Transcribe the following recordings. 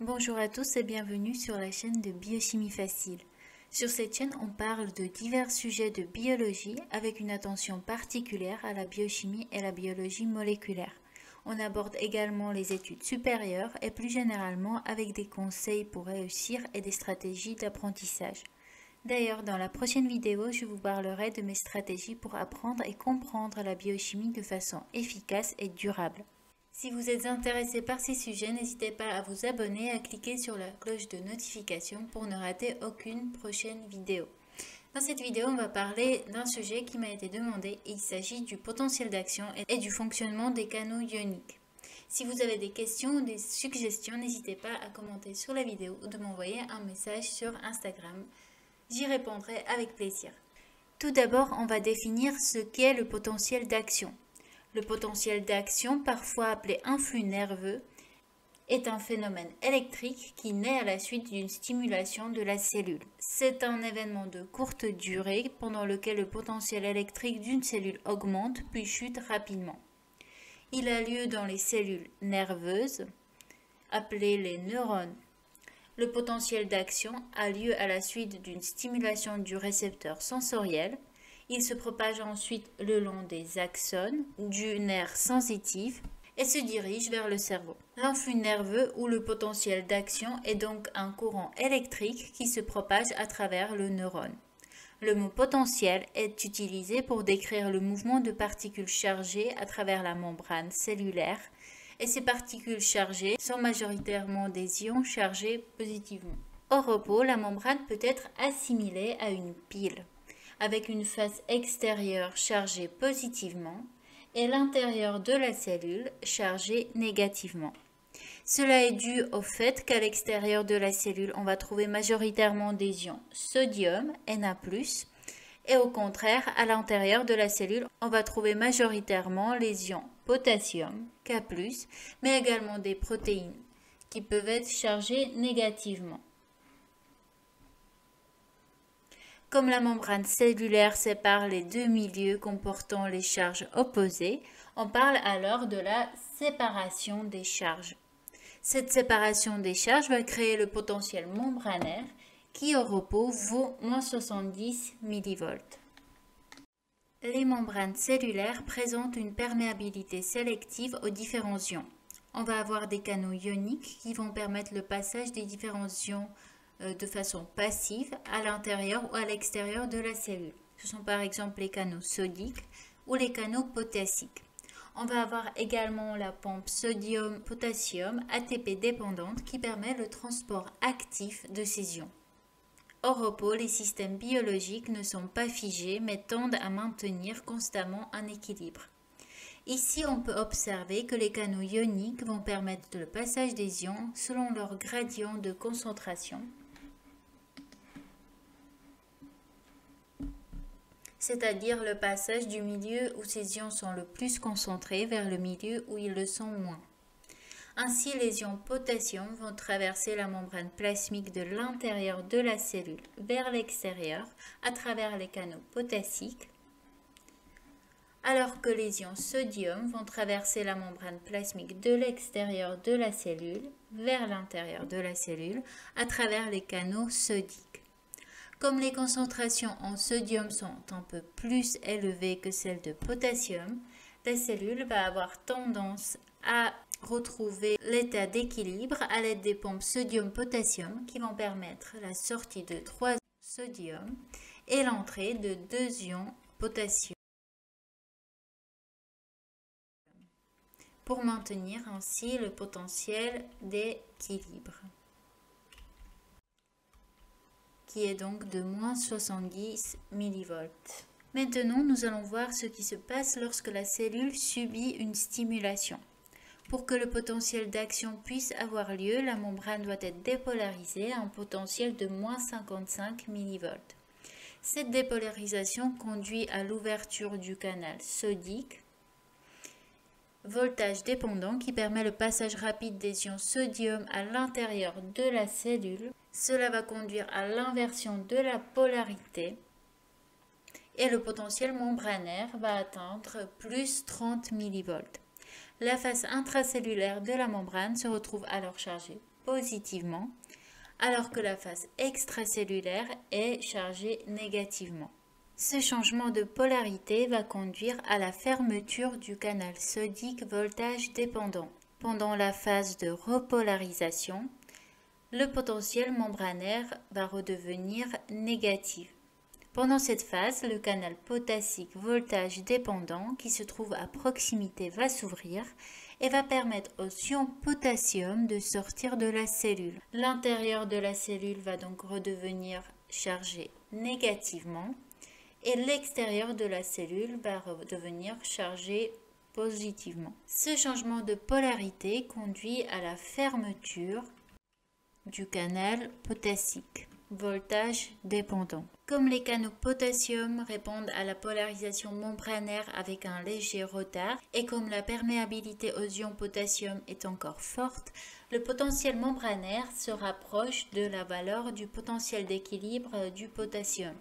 Bonjour à tous et bienvenue sur la chaîne de Biochimie Facile. Sur cette chaîne, on parle de divers sujets de biologie avec une attention particulière à la biochimie et la biologie moléculaire. On aborde également les études supérieures et plus généralement avec des conseils pour réussir et des stratégies d'apprentissage. D'ailleurs, dans la prochaine vidéo, je vous parlerai de mes stratégies pour apprendre et comprendre la biochimie de façon efficace et durable. Si vous êtes intéressé par ces sujets, n'hésitez pas à vous abonner et à cliquer sur la cloche de notification pour ne rater aucune prochaine vidéo. Dans cette vidéo, on va parler d'un sujet qui m'a été demandé. Il s'agit du potentiel d'action et du fonctionnement des canaux ioniques. Si vous avez des questions ou des suggestions, n'hésitez pas à commenter sur la vidéo ou de m'envoyer un message sur Instagram. J'y répondrai avec plaisir. Tout d'abord, on va définir ce qu'est le potentiel d'action. Le potentiel d'action, parfois appelé influx nerveux, est un phénomène électrique qui naît à la suite d'une stimulation de la cellule. C'est un événement de courte durée pendant lequel le potentiel électrique d'une cellule augmente puis chute rapidement. Il a lieu dans les cellules nerveuses, appelées les neurones. Le potentiel d'action a lieu à la suite d'une stimulation du récepteur sensoriel. Il se propage ensuite le long des axones du nerf sensitif et se dirige vers le cerveau. L'influx nerveux ou le potentiel d'action est donc un courant électrique qui se propage à travers le neurone. Le mot potentiel est utilisé pour décrire le mouvement de particules chargées à travers la membrane cellulaire et ces particules chargées sont majoritairement des ions chargés positivement. Au repos, la membrane peut être assimilée à une pile, avec une face extérieure chargée positivement et l'intérieur de la cellule chargé négativement. Cela est dû au fait qu'à l'extérieur de la cellule, on va trouver majoritairement des ions sodium, Na+, et au contraire, à l'intérieur de la cellule, on va trouver majoritairement les ions potassium, K+, mais également des protéines qui peuvent être chargées négativement. Comme la membrane cellulaire sépare les deux milieux comportant les charges opposées, on parle alors de la séparation des charges. Cette séparation des charges va créer le potentiel membranaire qui au repos vaut moins 70 mV. Les membranes cellulaires présentent une perméabilité sélective aux différents ions. On va avoir des canaux ioniques qui vont permettre le passage des différents ions de façon passive à l'intérieur ou à l'extérieur de la cellule. Ce sont par exemple les canaux sodiques ou les canaux potassiques. On va avoir également la pompe sodium-potassium ATP dépendante qui permet le transport actif de ces ions. Au repos, les systèmes biologiques ne sont pas figés mais tendent à maintenir constamment un équilibre. Ici, on peut observer que les canaux ioniques vont permettre le passage des ions selon leur gradient de concentration, c'est-à-dire le passage du milieu où ces ions sont le plus concentrés vers le milieu où ils le sont moins. Ainsi, les ions potassium vont traverser la membrane plasmique de l'intérieur de la cellule vers l'extérieur à travers les canaux potassiques, alors que les ions sodium vont traverser la membrane plasmique de l'extérieur de la cellule vers l'intérieur de la cellule à travers les canaux sodiques. Comme les concentrations en sodium sont un peu plus élevées que celles de potassium, la cellule va avoir tendance à retrouver l'état d'équilibre à l'aide des pompes sodium-potassium qui vont permettre la sortie de 3 sodium et l'entrée de 2 ions potassium pour maintenir ainsi le potentiel d'équilibre, qui est donc de moins 70 mV. Maintenant, nous allons voir ce qui se passe lorsque la cellule subit une stimulation. Pour que le potentiel d'action puisse avoir lieu, la membrane doit être dépolarisée à un potentiel de moins 55 mV. Cette dépolarisation conduit à l'ouverture du canal sodique, voltage dépendant qui permet le passage rapide des ions sodium à l'intérieur de la cellule. Cela va conduire à l'inversion de la polarité et le potentiel membranaire va atteindre plus 30 mV. La face intracellulaire de la membrane se retrouve alors chargée positivement, alors que la phase extracellulaire est chargée négativement. Ce changement de polarité va conduire à la fermeture du canal sodique voltage dépendant. Pendant la phase de repolarisation, le potentiel membranaire va redevenir négatif. Pendant cette phase, le canal potassique voltage dépendant qui se trouve à proximité va s'ouvrir et va permettre aux ions potassium de sortir de la cellule. L'intérieur de la cellule va donc redevenir chargé négativement et l'extérieur de la cellule va redevenir chargé positivement. Ce changement de polarité conduit à la fermeture du canal potassique voltage dépendant. Comme les canaux potassium répondent à la polarisation membranaire avec un léger retard et comme la perméabilité aux ions potassium est encore forte, le potentiel membranaire se rapproche de la valeur du potentiel d'équilibre du potassium.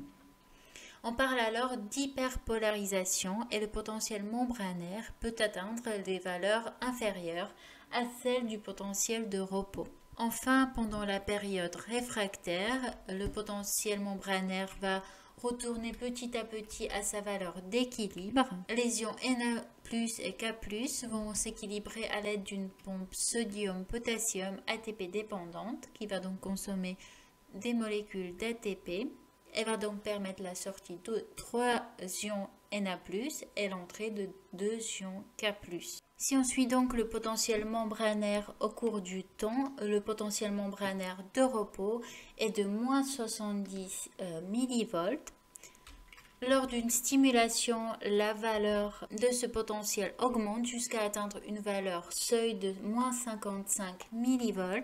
On parle alors d'hyperpolarisation et le potentiel membranaire peut atteindre des valeurs inférieures à celles du potentiel de repos. Enfin, pendant la période réfractaire, le potentiel membranaire va retourner petit à petit à sa valeur d'équilibre. Les ions Na+ et K+ vont s'équilibrer à l'aide d'une pompe sodium-potassium ATP dépendante qui va donc consommer des molécules d'ATP. Elle va donc permettre la sortie de 3 ions Na+ et l'entrée de 2 ions K+. Si on suit donc le potentiel membranaire au cours du temps, le potentiel membranaire de repos est de moins 70 mV. Lors d'une stimulation, la valeur de ce potentiel augmente jusqu'à atteindre une valeur seuil de moins 55 mV.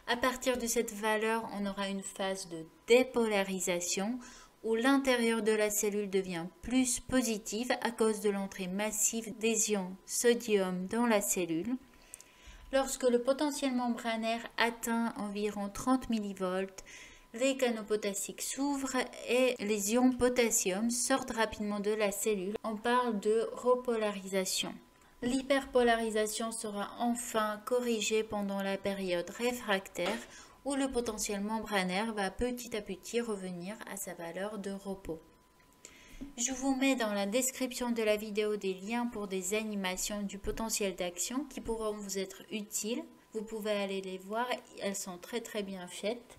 À partir de cette valeur, on aura une phase de dépolarisation où l'intérieur de la cellule devient plus positif à cause de l'entrée massive des ions sodium dans la cellule. Lorsque le potentiel membranaire atteint environ 30 mV, les canaux potassiques s'ouvrent et les ions potassium sortent rapidement de la cellule. On parle de repolarisation. L'hyperpolarisation sera enfin corrigée pendant la période réfractaire où le potentiel membranaire va petit à petit revenir à sa valeur de repos. Je vous mets dans la description de la vidéo des liens pour des animations du potentiel d'action qui pourront vous être utiles. Vous pouvez aller les voir, elles sont très bien faites.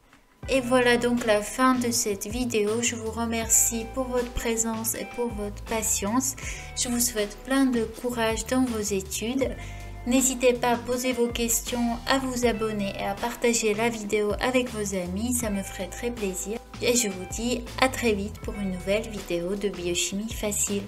Et voilà donc la fin de cette vidéo. Je vous remercie pour votre présence et pour votre patience. Je vous souhaite plein de courage dans vos études. N'hésitez pas à poser vos questions, à vous abonner et à partager la vidéo avec vos amis, ça me ferait très plaisir. Et je vous dis à très vite pour une nouvelle vidéo de biochimie facile.